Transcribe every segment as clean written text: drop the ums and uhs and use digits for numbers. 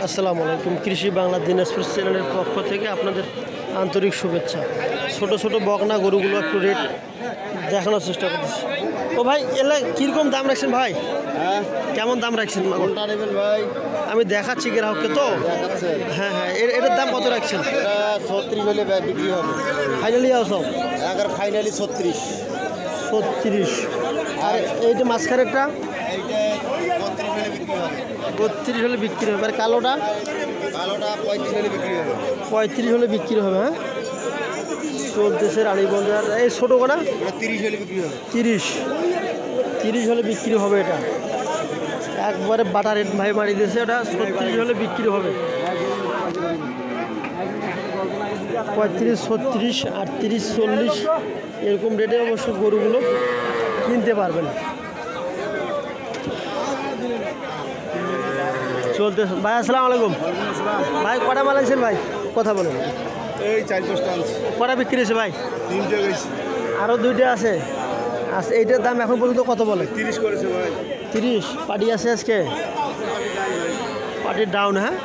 আসসালামু আলাইকুম। কৃষি বাংলা দিনাজপুর চ্যানেলের পক্ষ থেকে আপনাদের আন্তরিক শুভেচ্ছা। ছোট ছোট বকনা গরুগুলো একটু রেট দেখানোর চেষ্টা করতেছি। ও ভাই এলে কীরকম দাম রাখছেন ভাই? হ্যাঁ, কেমন দাম রাখছেন? কোনটা নেবেন ভাই? আমি দেখাচ্ছি গ্রাহককে তো। দেখাচ্ছেন? হ্যাঁ হ্যাঁ, এটার দাম কত রাখছেন? এটা 36 হলে বিক্রি হবে। ফাইনালি সব এগার ফাইনালি 36। 36। আর এইটা মাঝখানেরটা এইটা 32 হলে বিক্রি হবে। 32 হলে বিক্রি হবে। আর কালোটা কালোটা 35 হলে বিক্রি হবে। 35 হলে বিক্রি হবে। হ্যাঁ, চলতেছে রানীগঞ্জ। আর এই ছোটো কোনা এটা 30 হলে বিক্রি হবে। 30 হলে বিক্রি হবে। এটা একবারে বাটা রেট ভাই মারি দিয়েছে। এটা 36 হলে বিক্রি হবে। 35, 36, 38, 40 এরকম রেটে অবশ্য গরুগুলো কিনতে পারবেন। চলতে ভাই, আসসালামু আলাইকুম ভাই। কটা মাল আছেন ভাই? কথা বলেন। এই 4-5টা আছে। কটা বিক্রি হয়েছে ভাই? 3টে গেছে। আরও 2টা আছে। আচ্ছা, এইটার দাম এখন পর্যন্ত কত বলে? 30 করেছে ভাই। 30। পার্টি আছে আজকে? পার্টির ডাউন। হ্যাঁ,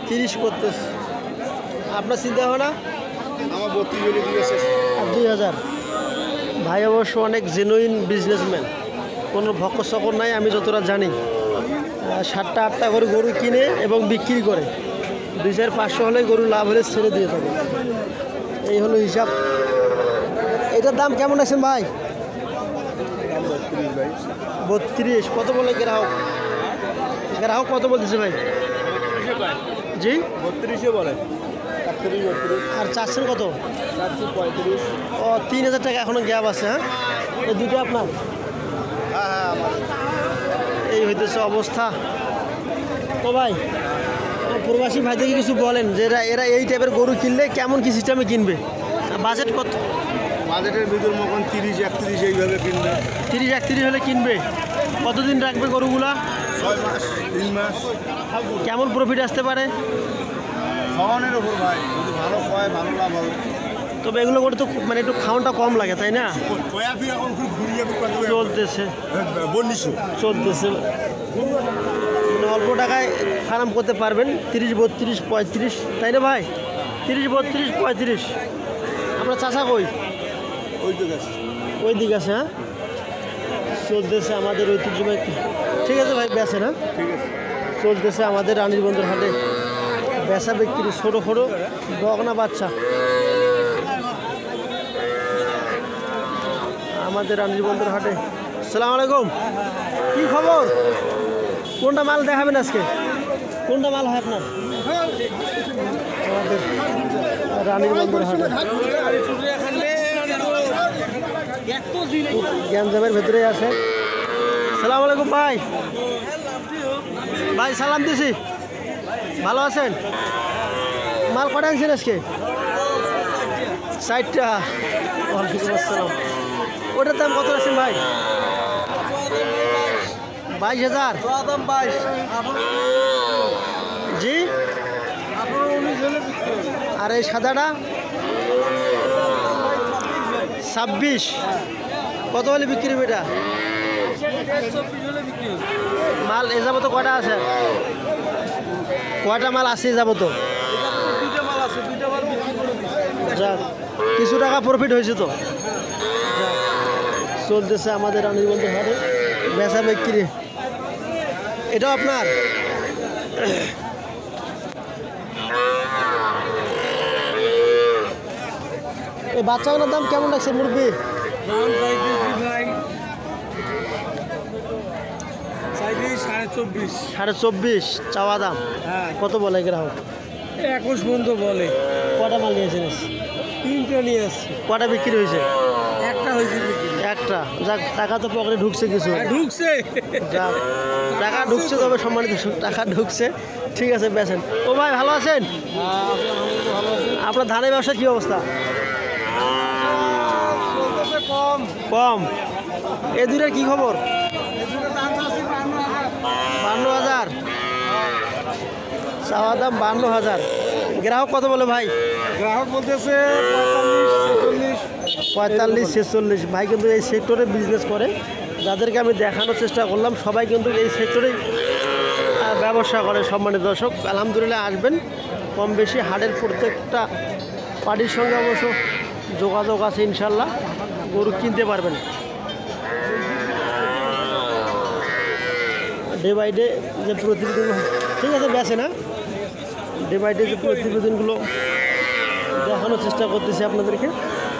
30 করতেছে। আপনার চিন্তা ভাবনা? আমার 32 হলে দিয়েছে। আর 2000। ভাই অবশ্য অনেক জেনুইন বিজনেসম্যান, কোনো ভক্কর সকর নাই। আমি যতটা জানি 7টা 8টা করে গরু কিনে এবং বিক্রি করে 2500 হলে গরু লাভ হলে ছেড়ে দিয়ে থাকে। এই হলো হিসাব। এটার দাম কেমন আছেন ভাই? 32। কত বলে গ্রাহক? গ্রাহক কত বলতেছে ভাই? জি, 32 বলে। 31, আর চাচ্ছেন কত? 35। ও, 3000 টাকা এখনো গ্যাপ আছে। হ্যাঁ, এই দুটো আপনার? হ্যাঁ, আমার এই হইতেছে অবস্থা। তো ভাই, প্রবাসী ভাইদেরকে কিছু বলেন যে এরা এই টাইপের গরু কিনলে কেমন কি সিস্টেমে কিনবে? বাজেট কত? বাজেটের ভিতর মতন 30-31 এইভাবে কিনবে। 30-31 হলে কিনবে। কতদিন রাখবে গরুগুলা? 6 মাস 3 মাস। কেমন প্রফিট আসতে পারে? খাওয়ানোর ওপর ভাই, যদি ভালো খাওয়ায় ভালো লাভ হবে। তবে এগুলো করে তো মানে একটু খাওয়ানটা কম লাগে, তাই না? কয়াপি এখন খুব ঘুরিয়ে চলতেছে 1200। চলতেছে মানে অল্প টাকায় ফার্ম করতে পারবেন। 30, 32, 35, তাই না ভাই? 30, 32, 35। আপনার চাচা কই? ওই তো গেছে। ওই দিকে আছে। হ্যাঁ, চলতেছে আমাদের ঐতিহ্যবাহী। ঠিক আছে ভাই, বেচেন। হ্যাঁ, ঠিক আছে। চলতেছে আমাদের রানীরবন্দর হাটে বেচা বিক্রি। ছোটো ছোটো বকনা বাচ্চা আমাদের রানীরবন্দর হাটে। আসসালামু আলাইকুম। কি খবর? কোনটা মাল দেখাবেন আজকে? কোনটা মাল হয় আপনার? আমাদের রানীরবন্দর হাটে গ্যাঞ্জামের ভেতরেই আছে। সালাম আলাইকুম ভাই। ভাই সালাম দিছি। ভালো আছেন? মাল কটা আনছেন আজকে? 60টা। ওয়ালাইকুম আসসালাম। ওটার দাম কত আছেন ভাই? 22,000। জি, আর এই সাদাটা 26। কত হলে বিক্রি হবে এটা? মাল এ যাবো তো কয়টা আছে? কয়টা মাল আছে যাবো তো? যাক, কিছু টাকা প্রফিট হয়েছে তো। চলতেছে আমাদের রানীগঞ্জ হাটে বেচা বিক্রি। এটাও আপনার? এই বাচ্চাগুলোর দাম কেমন লাগছে মুরগি? 24.5 চাওয়া দাম। কত বলে গ্রাহক? 21 পর্যন্ত বলে। কটা মাল নিয়েছেন? 3টে নিয়ে আসছি। কটা বিক্রি হয়েছে? একটা হয়েছে। একটা। যাক, টাকা তো পকেটে ঢুকছে কিছু। ঢুকছে। যাক, টাকা ঢুকছে, তবে সম্মানিত টাকা ঢুকছে। ঠিক আছে, বেচেন। ও ভাই, ভালো আছেন? আপনার ধানের ব্যবসা কী অবস্থা? কম। এই দুটার কী খবর? 52,000 চাওয়া দাম। 52,000। গ্রাহক কত বলে ভাই? গ্রাহক বলতেছে 45-46। ভাই কিন্তু এই সেক্টরে বিজনেস করে। যাদেরকে আমি দেখানোর চেষ্টা করলাম সবাই কিন্তু এই সেক্টরেই ব্যবসা করে। সম্মানিত দর্শক, আলহামদুলিল্লাহ আসবেন, কম বেশি হাটের প্রত্যেকটা পার্টির সঙ্গে অবশ্য যোগাযোগ আছে, ইনশাল্লাহ গরু কিনতে পারবেন। ডে বাই ডে যে প্রতিবেদন, ঠিক আছে বেছে না, ডে বাই ডে যে প্রতিবেদনগুলো দেখানোর চেষ্টা করতেছি আপনাদেরকে।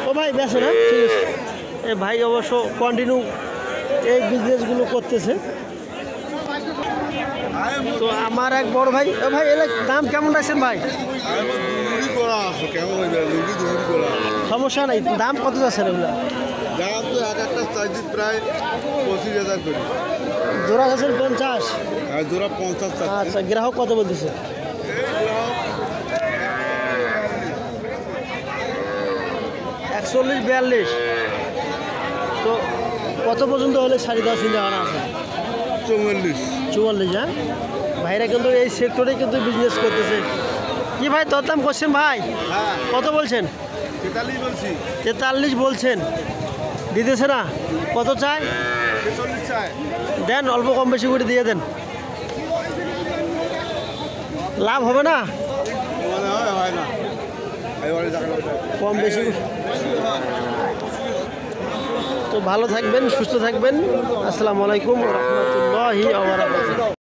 ও ভাই বেছে না, ঠিক আছে। এই ভাই অবশ্য কন্টিনিউ এই বিজনেসগুলো করতেছে। তো আমার এক বড় ভাই, ও ভাই এর দাম কেমন রাখছেন ভাই? সমস্যা নাই, দাম কত যাচ্ছেন এগুলো? দাম তো এক একটা চাইছি প্রায় 25,000 করে। জোড়া যাচ্ছেন 50? আর জোড়া 50 টাকা। আচ্ছা, গ্রাহক কত বলতেছে? 41-42। তো কত পর্যন্ত হলে শাড়ি দেওয়া চিন্তা ভাবনা আছে? 44। হ্যাঁ, ভাইরা কিন্তু এই সেক্টরে কিন্তু বিজনেস করতেছে। কি ভাই দরদাম করছেন ভাই? হ্যাঁ, কত বলছেন? 43 বলছি। 43 বলছেন, দিতেছে না? কত চাই? 46 চাই। দেন, অল্প কম বেশি করে দিয়ে দেন, লাভ হবে না? মনে হয় না। কম বেশি। তো ভালো থাকবেন, সুস্থ থাকবেন। আসসালামু আলাইকুম ওয়া রাহমাতুল্লাহি ওয়া বারাকাতুহু।